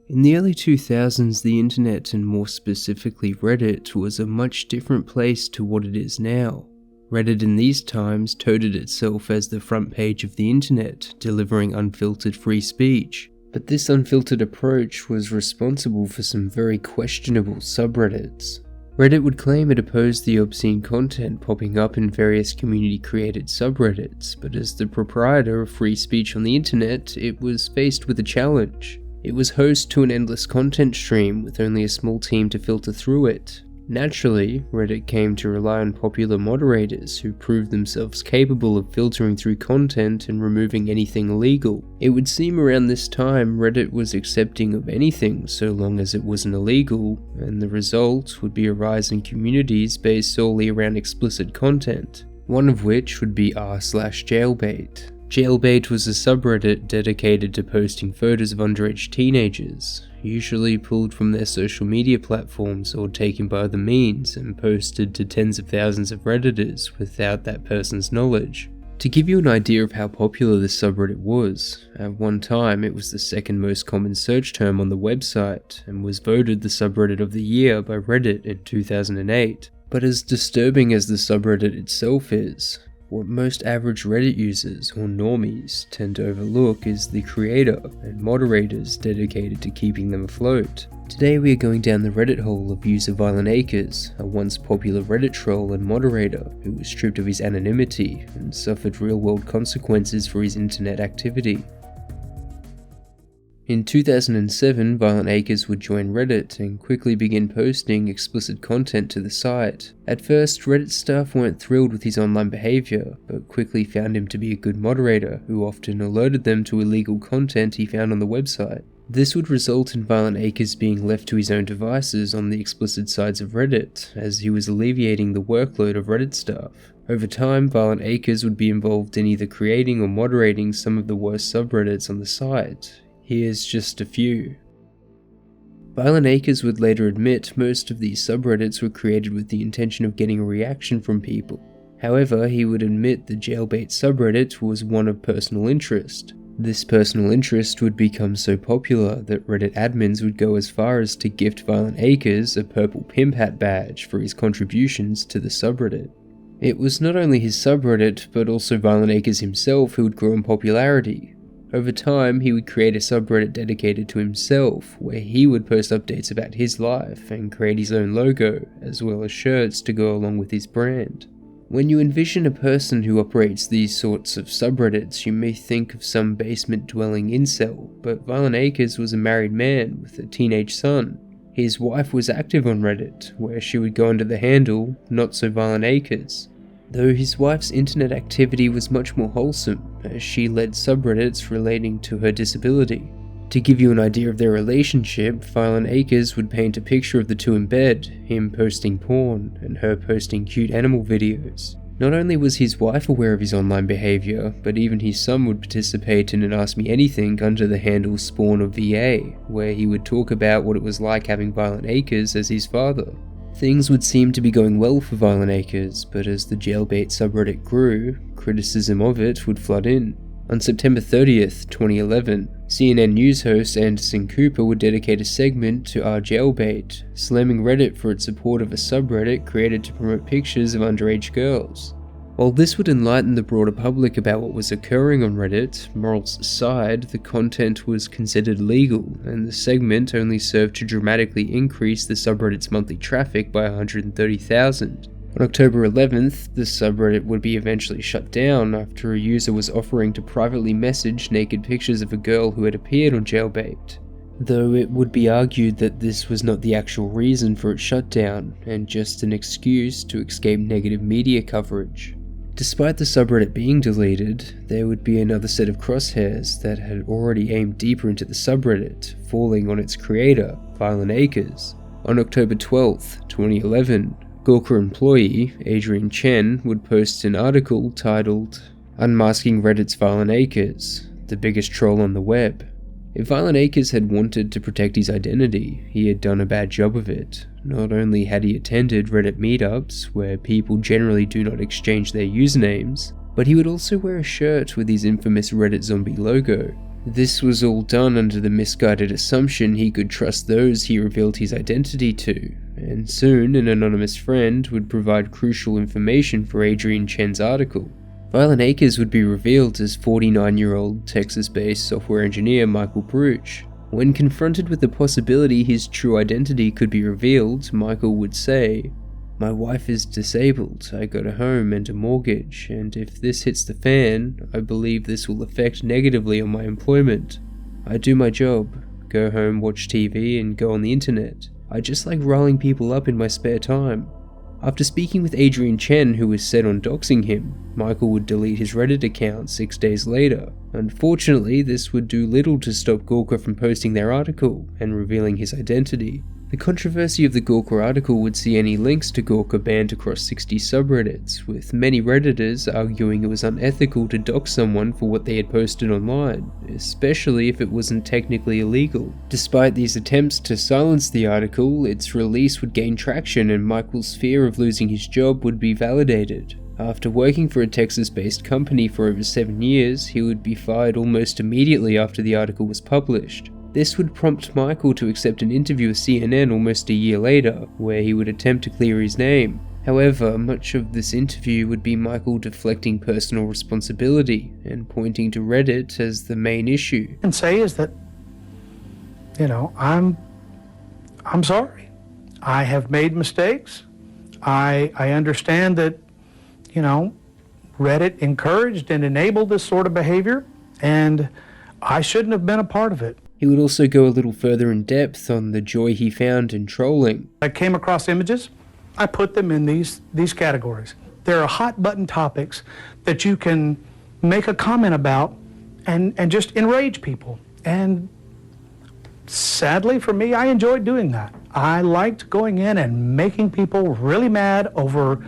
In the early 2000s, the internet, and more specifically Reddit, was a much different place to what it is now. Reddit in these times touted itself as the front page of the internet, delivering unfiltered free speech. But this unfiltered approach was responsible for some very questionable subreddits. Reddit would claim it opposed the obscene content popping up in various community-created subreddits, but as the proprietor of free speech on the internet, it was faced with a challenge. It was host to an endless content stream with only a small team to filter through it. Naturally, Reddit came to rely on popular moderators who proved themselves capable of filtering through content and removing anything illegal. It would seem around this time Reddit was accepting of anything so long as it wasn't illegal, and the result would be a rise in communities based solely around explicit content, one of which would be r/jailbait. Jailbait was a subreddit dedicated to posting photos of underage teenagers, usually pulled from their social media platforms or taken by other means and posted to tens of thousands of Redditors without that person's knowledge. To give you an idea of how popular this subreddit was, at one time it was the second most common search term on the website and was voted the subreddit of the year by Reddit in 2008. But as disturbing as the subreddit itself is, what most average Reddit users, or normies, tend to overlook is the creator and moderators dedicated to keeping them afloat. Today we are going down the Reddit hole of user violentacrez, a once popular Reddit troll and moderator who was stripped of his anonymity and suffered real-world consequences for his internet activity. In 2007, violentacrez would join Reddit and quickly begin posting explicit content to the site. At first, Reddit staff weren't thrilled with his online behavior, but quickly found him to be a good moderator who often alerted them to illegal content he found on the website. This would result in violentacrez being left to his own devices on the explicit sides of Reddit, as he was alleviating the workload of Reddit staff. Over time, violentacrez would be involved in either creating or moderating some of the worst subreddits on the site. Here's just a few. violentacrez would later admit most of these subreddits were created with the intention of getting a reaction from people. However, he would admit the jailbait subreddit was one of personal interest. This personal interest would become so popular that Reddit admins would go as far as to gift violentacrez a purple pimp hat badge for his contributions to the subreddit. It was not only his subreddit, but also violentacrez himself who would grow in popularity. Over time, he would create a subreddit dedicated to himself, where he would post updates about his life and create his own logo, as well as shirts to go along with his brand. When you envision a person who operates these sorts of subreddits, you may think of some basement-dwelling incel, but violentacrez was a married man with a teenage son. His wife was active on Reddit, where she would go under the handle Not So Violentacrez. Though his wife's internet activity was much more wholesome, as she led subreddits relating to her disability. To give you an idea of their relationship, violentacrez would paint a picture of the two in bed, him posting porn, and her posting cute animal videos. Not only was his wife aware of his online behavior, but even his son would participate in an Ask Me Anything under the handle Spawn of VA, where he would talk about what it was like having violentacrez as his father. Things would seem to be going well for violentacrez, but as the jailbait subreddit grew, criticism of it would flood in. On September 30th, 2011, CNN news host Anderson Cooper would dedicate a segment to our jailbait, slamming Reddit for its support of a subreddit created to promote pictures of underage girls. While this would enlighten the broader public about what was occurring on Reddit, morals aside, the content was considered legal, and the segment only served to dramatically increase the subreddit's monthly traffic by 130,000. On October 11th, the subreddit would be eventually shut down after a user was offering to privately message naked pictures of a girl who had appeared on jailbait. Though it would be argued that this was not the actual reason for its shutdown, and just an excuse to escape negative media coverage. Despite the subreddit being deleted, there would be another set of crosshairs that had already aimed deeper into the subreddit, falling on its creator, violentacrez. On October 12th, 2011, Gawker employee Adrian Chen would post an article titled Unmasking Reddit's violentacrez, the biggest troll on the web. If violentacrez had wanted to protect his identity, he had done a bad job of it. Not only had he attended Reddit meetups, where people generally do not exchange their usernames, but he would also wear a shirt with his infamous Reddit zombie logo. This was all done under the misguided assumption he could trust those he revealed his identity to, and soon an anonymous friend would provide crucial information for Adrian Chen's article. Violentacrez would be revealed as 49-year-old Texas-based software engineer Michael Bruch. When confronted with the possibility his true identity could be revealed, Michael would say, "My wife is disabled, I got a home and a mortgage, and if this hits the fan, I believe this will affect negatively on my employment. I do my job, go home, watch TV, and go on the internet. I just like riling people up in my spare time." After speaking with Adrian Chen, who was set on doxing him, Michael would delete his Reddit account 6 days later. Unfortunately, this would do little to stop Gawker from posting their article and revealing his identity. The controversy of the Gawker article would see any links to Gawker banned across 60 subreddits, with many Redditors arguing it was unethical to dox someone for what they had posted online, especially if it wasn't technically illegal. Despite these attempts to silence the article, its release would gain traction and Michael's fear of losing his job would be validated. After working for a Texas-based company for over 7 years, he would be fired almost immediately after the article was published. This would prompt Michael to accept an interview with CNN almost a year later, where he would attempt to clear his name. However, much of this interview would be Michael deflecting personal responsibility and pointing to Reddit as the main issue. And say is that, I'm sorry. I have made mistakes. I understand that, Reddit encouraged and enabled this sort of behavior, and I shouldn't have been a part of it. He would also go a little further in depth on the joy he found in trolling. I came across images, I put them in these categories. There are hot button topics that you can make a comment about and just enrage people. And sadly for me, I enjoyed doing that. I liked going in and making people really mad over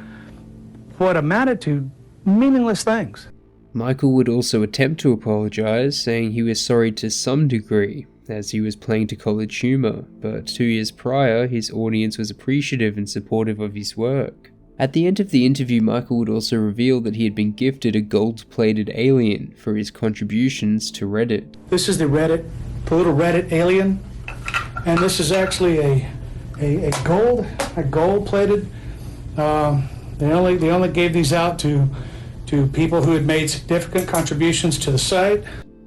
what amounted to meaningless things. Michael would also attempt to apologize, saying he was sorry to some degree, as he was playing to college humor, but 2 years prior, his audience was appreciative and supportive of his work. At the end of the interview, Michael would also reveal that he had been gifted a gold-plated alien for his contributions to Reddit. This is the little Reddit alien, and this is actually a gold-plated. They only gave these out to people who had made significant contributions to the site.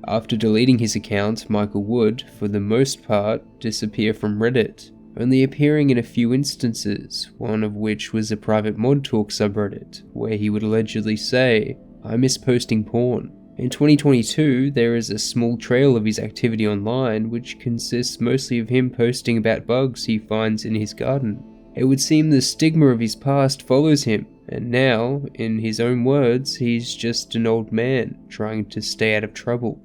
After deleting his account, Michael would, for the most part, disappear from Reddit, only appearing in a few instances, one of which was a private mod talk subreddit, where he would allegedly say, "I miss posting porn." In 2022, there is a small trail of his activity online, which consists mostly of him posting about bugs he finds in his garden. It would seem the stigma of his past follows him, and now, in his own words, he's just an old man trying to stay out of trouble.